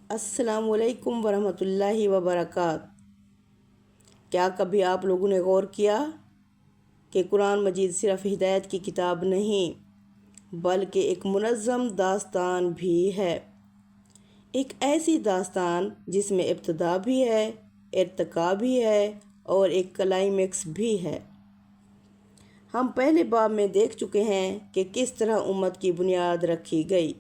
السلام علیکم ورحمۃ اللہ وبرکاتہ۔ کیا کبھی آپ لوگوں نے غور کیا کہ قرآن مجید صرف ہدایت کی کتاب نہیں بلکہ ایک منظم داستان بھی ہے؟ ایک ایسی داستان جس میں ابتدا بھی ہے، ارتقا بھی ہے اور ایک کلائمیکس بھی ہے۔ ہم پہلے باب میں دیکھ چکے ہیں کہ کس طرح امت کی بنیاد رکھی گئی،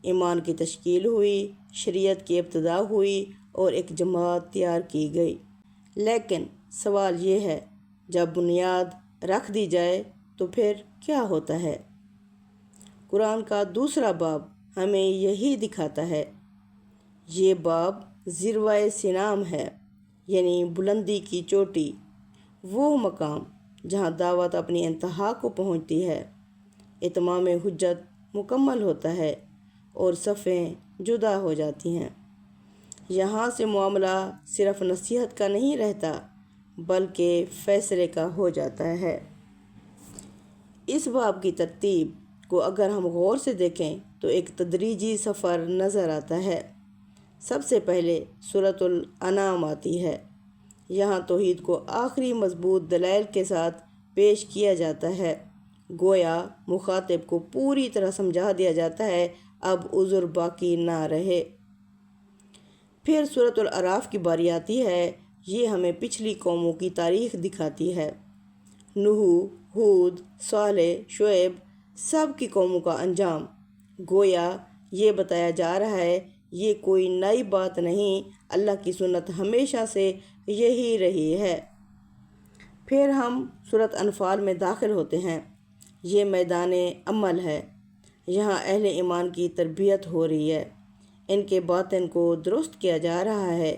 ایمان کی تشکیل ہوئی، شریعت کی ابتدا ہوئی اور ایک جماعت تیار کی گئی۔ لیکن سوال یہ ہے، جب بنیاد رکھ دی جائے تو پھر کیا ہوتا ہے؟ قرآن کا دوسرا باب ہمیں یہی دکھاتا ہے۔ یہ باب ذروۂ سنام ہے، یعنی بلندی کی چوٹی، وہ مقام جہاں دعوت اپنی انتہا کو پہنچتی ہے، اتمام حجت مکمل ہوتا ہے اور صفیں جدا ہو جاتی ہیں۔ یہاں سے معاملہ صرف نصیحت کا نہیں رہتا بلکہ فیصلے کا ہو جاتا ہے۔ اس باب کی ترتیب کو اگر ہم غور سے دیکھیں تو ایک تدریجی سفر نظر آتا ہے۔ سب سے پہلے سورۃ الانعام آتی ہے۔ یہاں توحید کو آخری مضبوط دلائل کے ساتھ پیش کیا جاتا ہے، گویا مخاطب کو پوری طرح سمجھا دیا جاتا ہے، اب عذر باقی نہ رہے۔ پھر سورۃ الاعراف کی باری آتی ہے۔ یہ ہمیں پچھلی قوموں کی تاریخ دکھاتی ہے، نوح، ہود، صالح، شعیب، سب کی قوموں کا انجام۔ گویا یہ بتایا جا رہا ہے یہ کوئی نئی بات نہیں، اللہ کی سنت ہمیشہ سے یہی رہی ہے۔ پھر ہم سورۃ انفال میں داخل ہوتے ہیں۔ یہ میدان عمل ہے، یہاں اہل ایمان کی تربیت ہو رہی ہے، ان کے باطن کو درست کیا جا رہا ہے،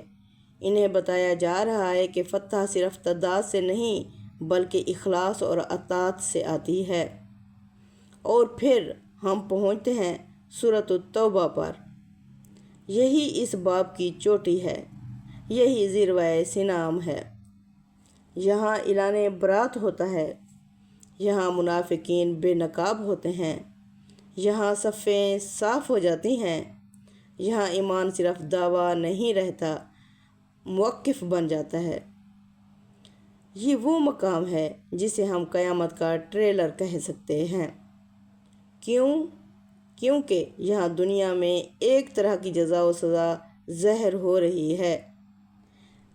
انہیں بتایا جا رہا ہے کہ فتح صرف تعداد سے نہیں بلکہ اخلاص اور اطاعت سے آتی ہے۔ اور پھر ہم پہنچتے ہیں سورۃ التوبہ پر۔ یہی اس باب کی چوٹی ہے، یہی ذروۂ سنام ہے۔ یہاں اعلان برات ہوتا ہے، یہاں منافقین بے نقاب ہوتے ہیں، یہاں صفیں صاف ہو جاتی ہیں، یہاں ایمان صرف دعویٰ نہیں رہتا، موقف بن جاتا ہے۔ یہ وہ مقام ہے جسے ہم قیامت کا ٹریلر کہہ سکتے ہیں۔ کیوں؟ کیونکہ یہاں دنیا میں ایک طرح کی جزا و سزا ظاہر ہو رہی ہے۔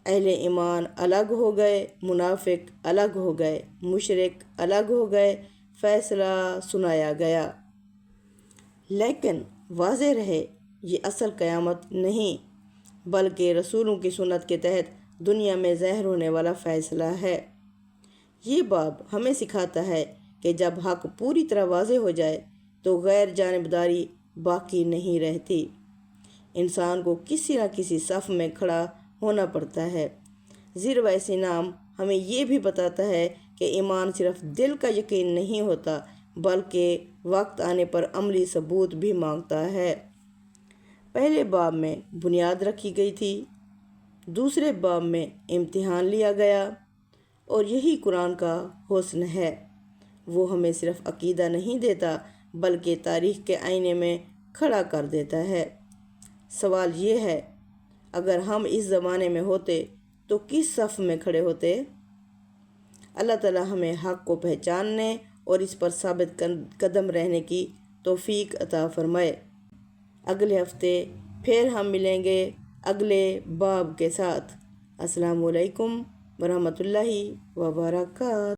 اہل ایمان الگ ہو گئے، منافق الگ ہو گئے، مشرک الگ ہو گئے، فیصلہ سنایا گیا۔ لیکن واضح رہے، یہ اصل قیامت نہیں بلکہ رسولوں کی سنت کے تحت دنیا میں ظاہر ہونے والا فیصلہ ہے۔ یہ باب ہمیں سکھاتا ہے کہ جب حق پوری طرح واضح ہو جائے تو غیر جانبداری باقی نہیں رہتی، انسان کو کسی نہ کسی صف میں کھڑا ہونا پڑتا ہے۔ ذروۂ سنام ہمیں یہ بھی بتاتا ہے کہ ایمان صرف دل کا یقین نہیں ہوتا بلکہ وقت آنے پر عملی ثبوت بھی مانگتا ہے۔ پہلے باب میں بنیاد رکھی گئی تھی، دوسرے باب میں امتحان لیا گیا، اور یہی قرآن کا حسن ہے، وہ ہمیں صرف عقیدہ نہیں دیتا بلکہ تاریخ کے آئینے میں کھڑا کر دیتا ہے۔ سوال یہ ہے، اگر ہم اس زمانے میں ہوتے تو کس صف میں کھڑے ہوتے؟ اللہ تعالی ہمیں حق کو پہچاننے اور اس پر ثابت قدم رہنے کی توفیق عطا فرمائے۔ اگلے ہفتے پھر ہم ملیں گے اگلے باب کے ساتھ۔ السلام علیکم ورحمۃ اللہ وبرکاتہ۔